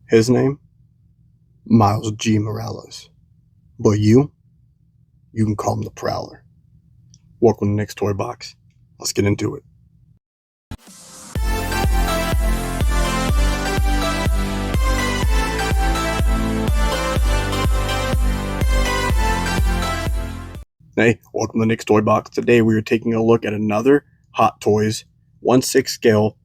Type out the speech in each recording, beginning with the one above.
His name? Miles G. Morales. But you can call him the Prowler. Welcome to the next toy box. Let's get into it. Hey, welcome to the next toy box. Today we are taking a look at another Hot Toys 1/6 scale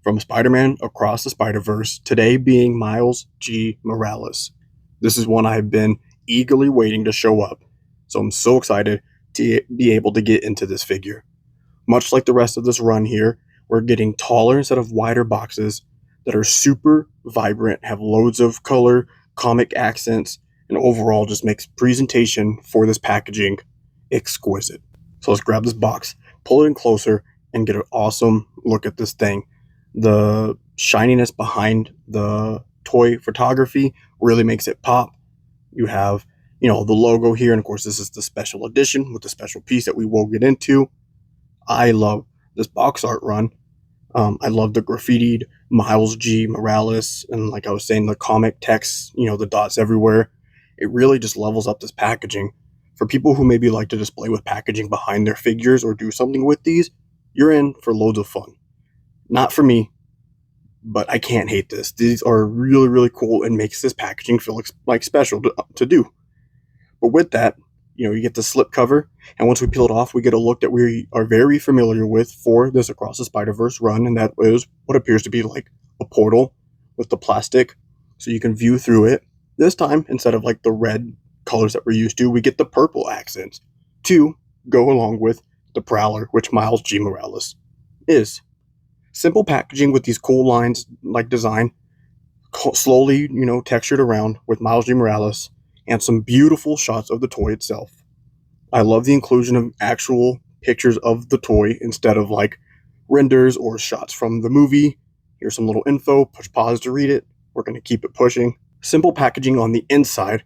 from Spider-Man Across the Spider-Verse, today being Miles G. Morales. This is one I've been eagerly waiting to show up, so I'm so excited to be able to get into this figure. Much like the rest of this run here, we're getting taller instead of wider boxes that are super vibrant, have loads of color, comic accents, and overall just makes presentation for this packaging exquisite. So let's grab this box, pull it in closer, and get an awesome look at this thing. The shininess behind the toy photography really makes it pop. You have, the logo here, and of course this is the special edition with the special piece that we will get into. I love this box art run. I love the graffitied Miles G. Morales, and like I was saying, the comic text, the dots everywhere. It really just levels up this packaging. For people who maybe like to display with packaging behind their figures or do something with these, you're in for loads of fun. Not for me, but I can't hate this. These are really, really cool and makes this packaging feel like special to do. But with that, you get the slip cover, and once we peel it off, we get a look that we are very familiar with for this Across the Spider-Verse run, and that is what appears to be like a portal with the plastic, so you can view through it. This time, instead of like the red colors that we're used to, we get the purple accents to go along with the Prowler, which Miles G. Morales is. Simple packaging with these cool lines like design, slowly, textured around with Miles G. Morales, and some beautiful shots of the toy itself. I love the inclusion of actual pictures of the toy instead of like renders or shots from the movie. Here's some little info, push pause to read it. We're going to keep it pushing. Simple packaging on the inside,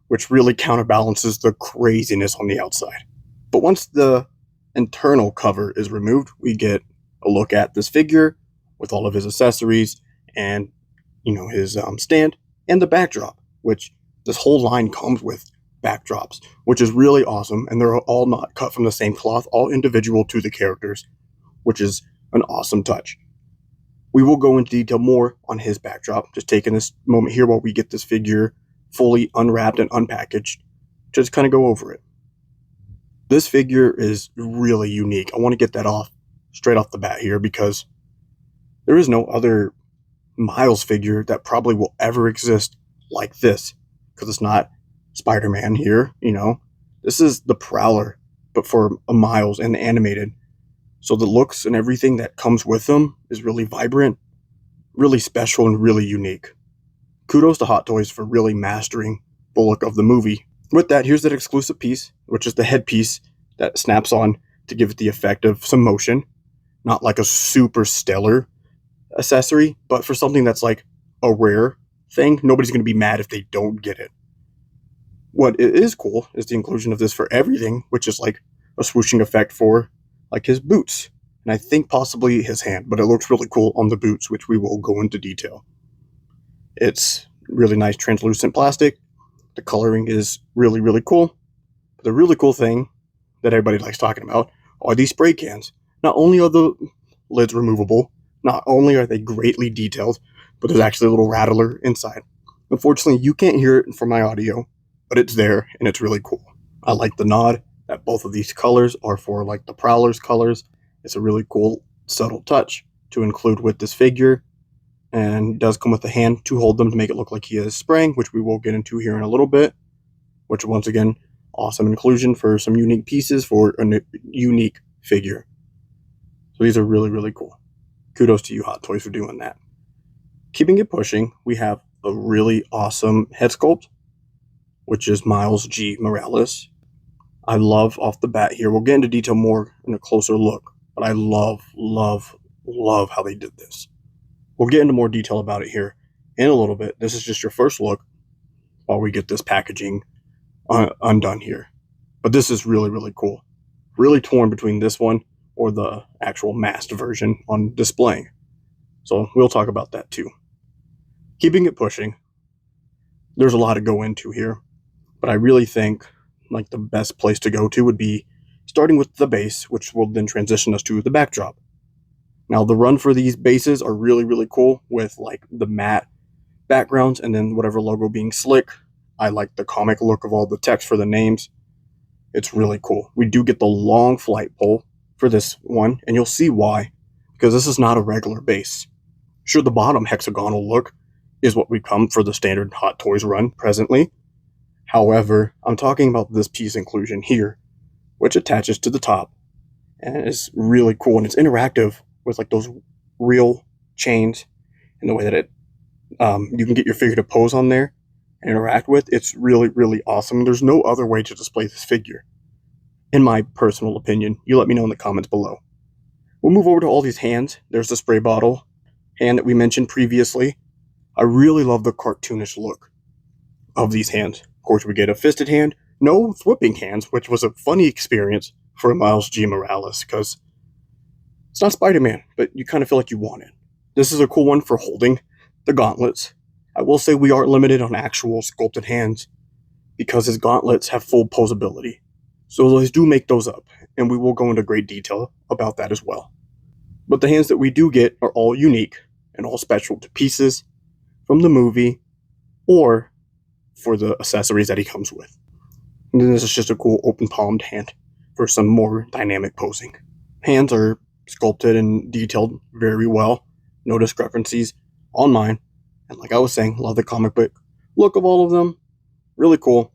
which really counterbalances the craziness on the outside. But once the internal cover is removed, we get a look at this figure with all of his accessories and, his stand and the backdrop, which this whole line comes with backdrops, which is really awesome. And they're all not cut from the same cloth, all individual to the characters, which is an awesome touch. We will go into detail more on his backdrop, just taking this moment here while we get this figure fully unwrapped and unpackaged, just kind of go over it. This figure is really unique. I want to get that off straight off the bat here because there is no other Miles figure that probably will ever exist like this, because it's not Spider-Man here, This is the Prowler, but for a Miles and animated. So the looks and everything that comes with them is really vibrant, really special, and really unique. Kudos to Hot Toys for really mastering the look of the movie. With that, here's that exclusive piece, which is the headpiece that snaps on to give it the effect of some motion. Not like a super stellar accessory, but for something that's like a rare thing, nobody's going to be mad if they don't get it. What is cool is the inclusion of this for everything, which is like a swooshing effect for like his boots, and I think possibly his hand, but it looks really cool on the boots, which we will go into detail. It's really nice translucent plastic. The coloring is really, really cool. But the really cool thing that everybody likes talking about are these spray cans. Not only are the lids removable, not only are they greatly detailed, but there's actually a little rattler inside. Unfortunately, you can't hear it from my audio, but it's there and it's really cool. I like the nod that both of these colors are for like the Prowler's colors. It's a really cool, subtle touch to include with this figure. And it does come with a hand to hold them to make it look like he is spraying, which we will get into here in a little bit, which once again, awesome inclusion for some unique pieces for a unique figure. So these are really, really cool. Kudos to you, Hot Toys, for doing that. Keeping it pushing, we have a really awesome head sculpt, which is Miles G. Morales. I love off the bat here. We'll get into detail more in a closer look, but I love, love, love how they did this. We'll get into more detail about it here in a little bit. This is just your first look while we get this packaging undone here. But this is really, really cool. Really torn between this one or the actual masked version on displaying. So we'll talk about that too. Keeping it pushing, there's a lot to go into here, but I really think like the best place to go to would be starting with the base, which will then transition us to the backdrop. Now, the run for these bases are really, really cool with like the matte backgrounds and then whatever logo being slick. I like the comic look of all the text for the names. It's really cool. We do get the long flight pole for this one, and you'll see why, because this is not a regular base. Sure, the bottom hexagonal look is what we come for the standard Hot Toys run presently. However, I'm talking about this piece inclusion here, which attaches to the top and is really cool, and it's interactive with like those real chains and the way that it you can get your figure to pose on there and interact with. It's really, really awesome. There's no other way to display this figure, in my personal opinion. You let me know in the comments below. We'll move over to all these hands. There's the spray bottle hand that we mentioned previously. I really love the cartoonish look of these hands. Of course, we get a fisted hand, no whipping hands, which was a funny experience for Miles G. Morales, because it's not Spider-Man, but you kind of feel like you want it. This is a cool one for holding the gauntlets. I will say we are limited on actual sculpted hands because his gauntlets have full posability. So let's do make those up, and we will go into great detail about that as well. But the hands that we do get are all unique and all special to pieces from the movie or for the accessories that he comes with. And then this is just a cool open palmed hand for some more dynamic posing. Hands are sculpted and detailed very well. No discrepancies on mine. And like I was saying, love the comic book look of all of them. Really cool.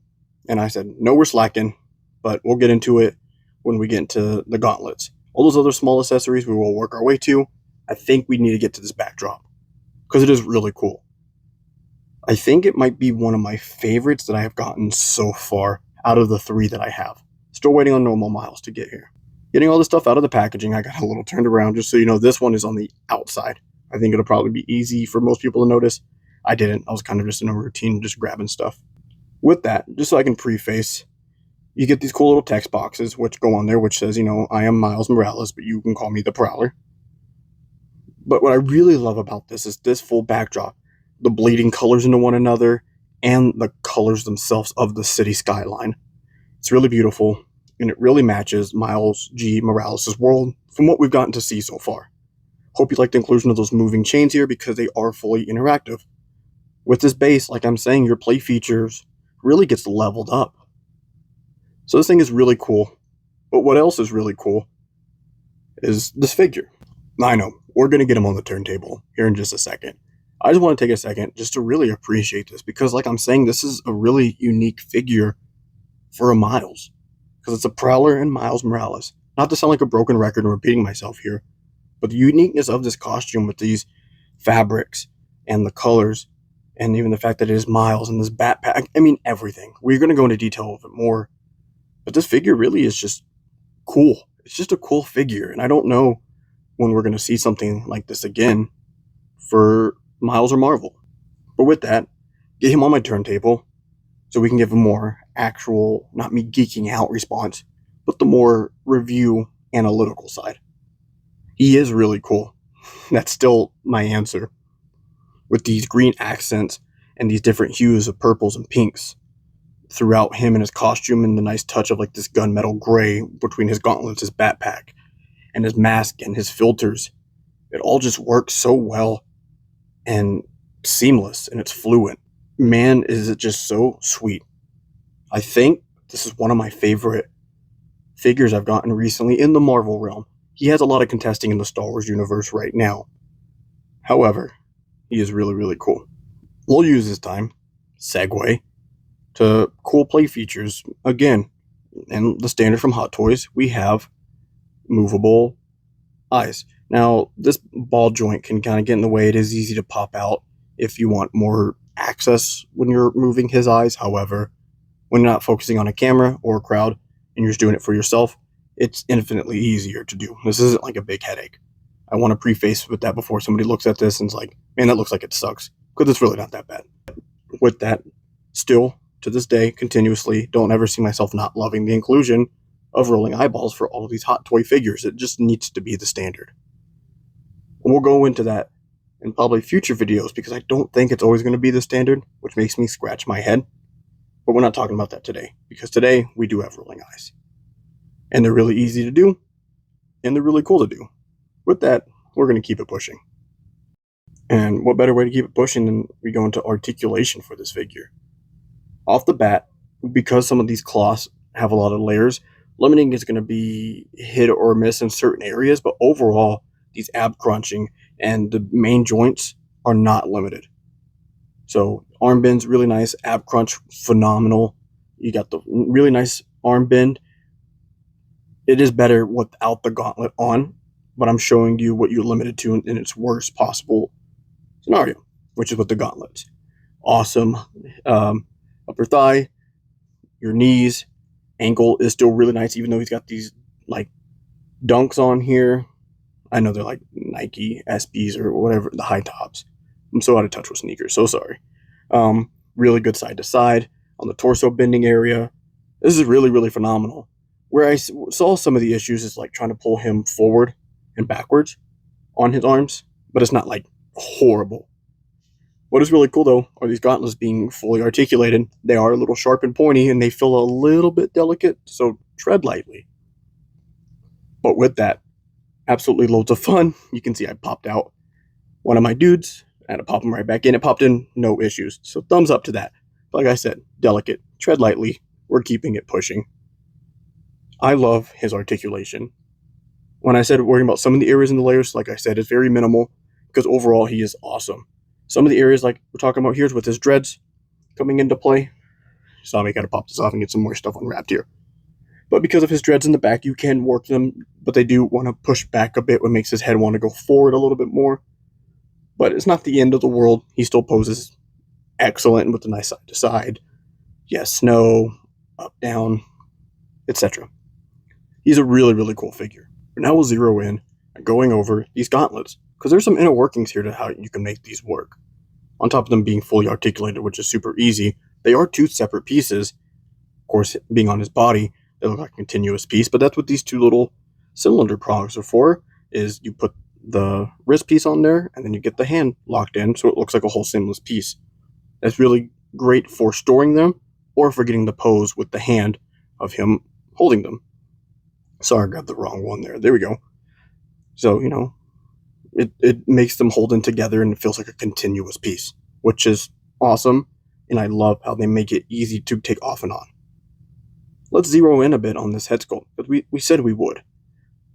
And I said, no, we're slacking, but we'll get into it when we get into the gauntlets. All those other small accessories we will work our way to. I think we need to get to this backdrop because it is really cool. I think it might be one of my favorites that I have gotten so far out of the 3 that I have. Still waiting on normal Miles to get here. Getting all this stuff out of the packaging, I got a little turned around just so you know this one is on the outside. I think it'll probably be easy for most people to notice. I didn't. I was kind of just in a routine, just grabbing stuff. With that, just so I can preface, you get these cool little text boxes which go on there, which says, I am Miles Morales, but you can call me the Prowler. But what I really love about this is this full backdrop. The bleeding colors into one another and the colors themselves of the city skyline. It's really beautiful, and it really matches Miles G. Morales' world from what we've gotten to see so far. Hope you like the inclusion of those moving chains here because they are fully interactive. With this base, like I'm saying, your play features really gets leveled up. So this thing is really cool. But what else is really cool is this figure. I know, we're going to get him on the turntable here in just a second. I just want to take a second just to really appreciate this because like I'm saying, this is a really unique figure for a Miles. Because it's a Prowler and Miles Morales. Not to sound like a broken record and repeating myself here, but the uniqueness of this costume with these fabrics and the colors and even the fact that it is Miles and this backpack, everything. We're going to go into detail of it more, but this figure really is just cool. It's just a cool figure, and I don't know when we're going to see something like this again for Miles or Marvel. But with that, get him on my turntable so we can give a more actual, not me geeking out response, but the more review analytical side. He is really cool. That's still my answer. With these green accents and these different hues of purples and pinks throughout him and his costume, and the nice touch of like this gunmetal gray between his gauntlets, his backpack, and his mask and his filters. It all just works so well and seamless, and it's fluent. Man, is it just so sweet. I think this is one of my favorite figures I've gotten recently in the Marvel realm. He has a lot of contesting in the Star Wars universe right now. However, he is really, really cool. We'll use this time, segue, to cool play features. Again, and the standard from Hot Toys, we have movable eyes. Now, this ball joint can kind of get in the way. It is easy to pop out if you want more access when you're moving his eyes. However, when you're not focusing on a camera or a crowd and you're just doing it for yourself, it's infinitely easier to do. This isn't like a big headache. I want to preface with that before somebody looks at this and is like, man, that looks like it sucks. Because it's really not that bad. With that, still, to this day, continuously, don't ever see myself not loving the inclusion of rolling eyeballs for all of these Hot Toy figures. It just needs to be the standard. And we'll go into that in probably future videos because I don't think it's always going to be the standard, which makes me scratch my head. But we're not talking about that today because today we do have rolling eyes. And they're really easy to do and they're really cool to do. With that, we're going to keep it pushing. And what better way to keep it pushing than we go into articulation for this figure? Off the bat, because some of these cloths have a lot of layers, limiting is going to be hit or miss in certain areas, but overall, these ab crunching and the main joints are not limited. So arm bends, really nice. Ab crunch, phenomenal. You got the really nice arm bend. It is better without the gauntlet on, but I'm showing you what you're limited to in its worst possible scenario, which is with the gauntlets. Awesome. Upper thigh, your knees, ankle is still really nice, even though he's got these like dunks on here. I know they're like Nike SBs or whatever, the high tops. I'm so out of touch with sneakers, so sorry. Really good side to side on the torso bending area. This is really, really phenomenal. Where I saw some of the issues is like trying to pull him forward and backwards on his arms, but it's not like horrible. What is really cool though are these gauntlets being fully articulated. They are a little sharp and pointy and they feel a little bit delicate, so tread lightly. But with that, absolutely loads of fun. You can see I popped out one of my dudes. I had to pop him right back in. It popped in, no issues. So thumbs up to that. Like I said, delicate, tread lightly. We're keeping it pushing. I love his articulation. When I said worrying about some of the areas in the layers, like I said, it's very minimal because overall he is awesome. Some of the areas like we're talking about here is with his dreads coming into play. So I gotta pop this off and get some more stuff unwrapped here. But because of his dreads in the back, you can work them, but they do want to push back a bit, what makes his head want to go forward a little bit more. But it's not the end of the world. He still poses excellent with a nice side to side. Yes, no, up, down, etc. He's a really, really cool figure. But now we'll zero in on going over these gauntlets, because there's some inner workings here to how you can make these work. On top of them being fully articulated, which is super easy, they are two separate pieces. Of course, being on his body, they look like a continuous piece, but that's what these two little cylinder prongs are for, is you put the wrist piece on there, and then you get the hand locked in, so it looks like a whole seamless piece. That's really great for storing them, or for getting the pose with the hand of him holding them. Sorry, I grabbed the wrong one there. There we go. So, it makes them hold in together, and it feels like a continuous piece, which is awesome, and I love how they make it easy to take off and on. Let's zero in a bit on this head sculpt, but we said we would.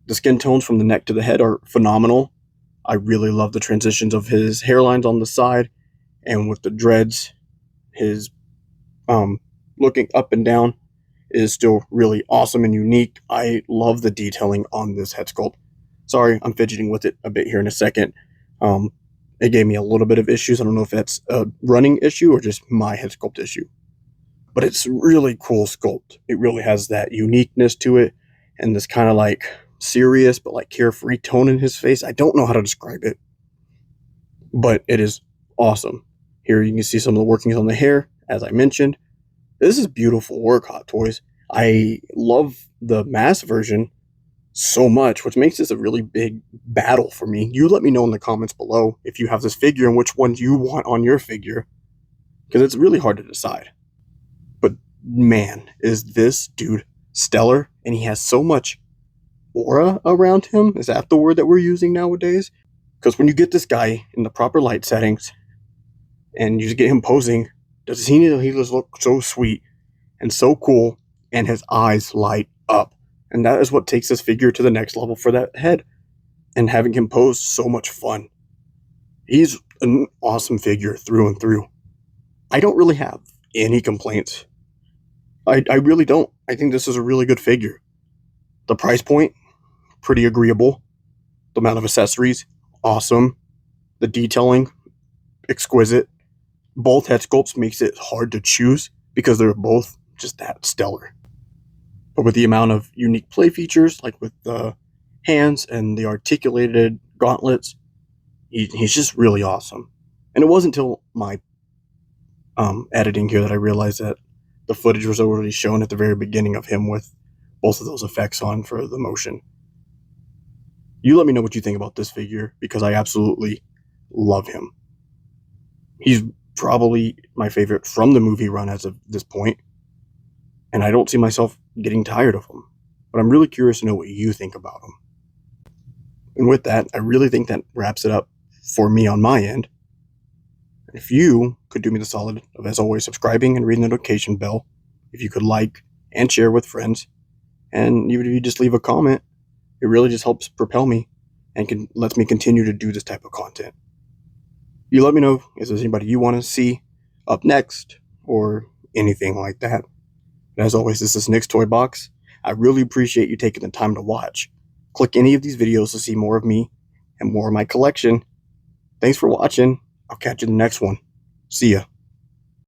The skin tones from the neck to the head are phenomenal. I really love the transitions of his hairlines on the side, and with the dreads, his looking up and down is still really awesome and unique. I love the detailing on this head sculpt. Sorry, I'm fidgeting with it a bit here in a second. It gave me a little bit of issues. I don't know if that's a running issue or just my head sculpt issue. But it's really cool sculpt. It really has that uniqueness to it and this kind of like serious but like carefree tone in his face. I don't know how to describe it, but it is awesome. Here you can see some of the workings on the hair, as I mentioned. This is beautiful work, Hot Toys. I love the mass version so much, which makes this a really big battle for me. You let me know in the comments below if you have this figure and which one you want on your figure, because it's really hard to decide. But man, is this dude stellar, and he has so much aura around him. Is that the word that we're using nowadays? Because when you get this guy in the proper light settings and you just get him posing, does he just look so sweet and so cool, and his eyes light up. And that is what takes this figure to the next level for that head. And having him pose, so much fun. He's an awesome figure through and through. I don't really have any complaints. I really don't. I think this is a really good figure. The price point, pretty agreeable. The amount of accessories, awesome. The detailing, exquisite. Both head sculpts makes it hard to choose because they're both just that stellar. But with the amount of unique play features, like with the hands and the articulated gauntlets, he's just really awesome. And it wasn't until my editing here that I realized that the footage was already shown at the very beginning of him with both of those effects on for the motion. You let me know what you think about this figure, because I absolutely Love him. He's probably my favorite from the movie run as of this point, and I don't see myself getting tired of him. But I'm really curious to know what you think about him. And with that, I really think that wraps it up for me on my end. If you could do me the solid of, as always, subscribing and reading the notification bell, if you could like and share with friends, and even if you just leave a comment, it really just helps propel me and lets me continue to do this type of content. You let me know if there's anybody you want to see up next or anything like that. And as always, this is Nick's Toy Box. I really appreciate you taking the time to watch. Click any of these videos to see more of me and more of my collection. Thanks for watching. I'll catch you in the next one. See ya.